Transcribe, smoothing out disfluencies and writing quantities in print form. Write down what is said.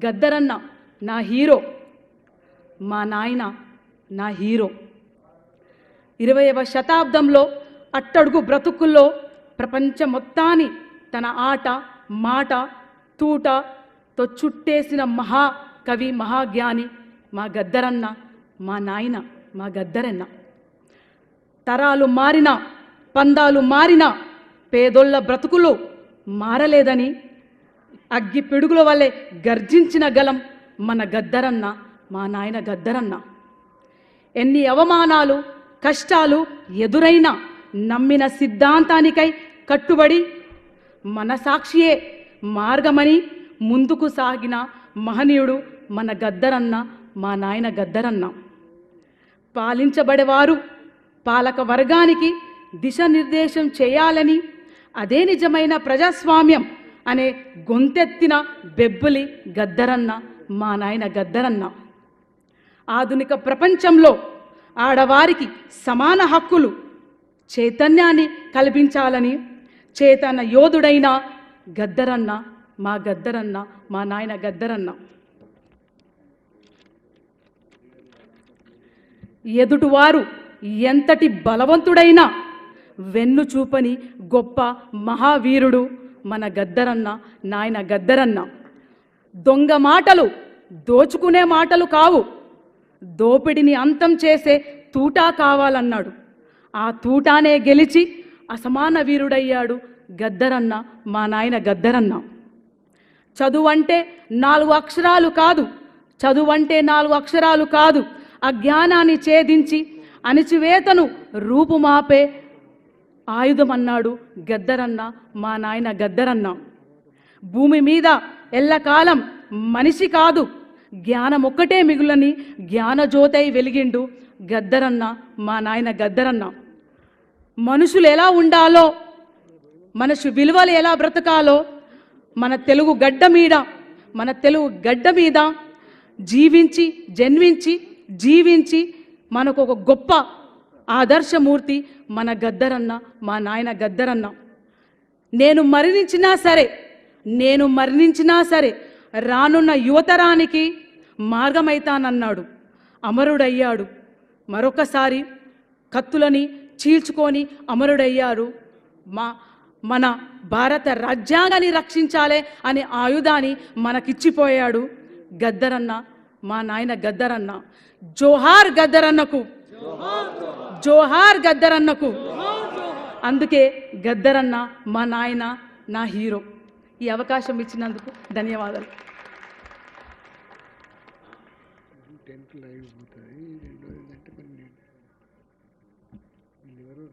గద్దరన్న నా హీరో, మా నాయన నా హీరో. 20వ శతాబ్దంలో అట్టడుగు బ్రతుకుల్లో ప్రపంచం మొత్తాన్ని తన ఆట మాట తూటతో చుట్టేసిన మహాకవి మహాజ్ఞాని మా గద్దరన్న, మా నాయన మా గద్దరన్న. తరాలు మారినా పందాలు మారినా పేదోళ్ళ బ్రతుకులు మారలేదని అగ్గి పిడుగుల వల్లే గర్జించిన గలం మన గద్దరన్న, మా నాయన గద్దరన్న. ఎన్ని అవమానాలు కష్టాలు ఎదురైనా నమ్మిన సిద్ధాంతానికై కట్టుబడి మన సాక్షియే మార్గమని ముందుకు సాగిన మహనీయుడు మన గద్దరన్న, మా నాయన గద్దరన్న. పాలించబడేవారు పాలక వర్గానికి దిశానిర్దేశం చేయాలని, అదే నిజమైన ప్రజాస్వామ్యం అనే గొంతెత్తిన బెబ్బులి గద్దరన్న, మా నాయన గద్దరన్న. ఆధునిక ప్రపంచంలో ఆడవారికి సమాన హక్కులు చైతన్యాన్ని కల్పించాలని చేతన యోధుడైన గద్దరన్న, మా గద్దరన్న, మా నాయన గద్దరన్న. ఎదుటివారు ఎంతటి బలవంతుడైనా వెన్ను చూపని గొప్ప మహావీరుడు మన గద్దరన్న, నాయన గద్దరన్న. దొంగ మాటలు దోచుకునే మాటలు కావు, దోపిడిని అంతం చేసే తూటా కావాలన్నాడు. ఆ తూటానే గెలిచి అసమాన వీరుడయ్యాడు గద్దరన్న, మా నాయన గద్దరన్న. చదువంటే 4 అక్షరాలు కాదు, చదువంటే 4 అక్షరాలు కాదు, అజ్ఞానాన్ని ఛేదించి అణిచివేతను రూపుమాపే ఆయుధమన్నాడు గద్దరన్న, మా నాయన గద్దరన్న. భూమి మీద ఎల్లకాలం మనిషి కాదు, జ్ఞానం ఒక్కటే మిగులని జ్ఞానజ్యోతై వెలిగిండు గద్దరన్న, మా నాయన గద్దరన్న. మనుషులు ఎలా ఉండాలో, మనిషి విలువలు ఎలా బ్రతకాలో మన తెలుగు గడ్డ మీద జీవించి జన్మించి జీవించి మనకు ఒక గొప్ప ఆదర్శమూర్తి మన గద్దరన్న, మా నాయన గద్దరన్న. నేను మరణించినా సరే రానున్న యువతరానికి మార్గమైతానన్నాడు. అమరుడయ్యాడు. మరొకసారి కత్తులని చీల్చుకొని అమరుడయ్యారు. మన భారత రాజ్యాంగాన్ని రక్షించాలే అనే ఆయుధాన్ని మనకిచ్చిపోయాడు గద్దరన్న, మా నాయన గద్దరన్న. జోహార్ గద్దరన్నకు, జోహార్ గద్దరన్నకు. అందుకే గద్దరన్న, మా నాయన నా హీరో. ఈ అవకాశం ఇచ్చినందుకు ధన్యవాదాలు. ఎవరు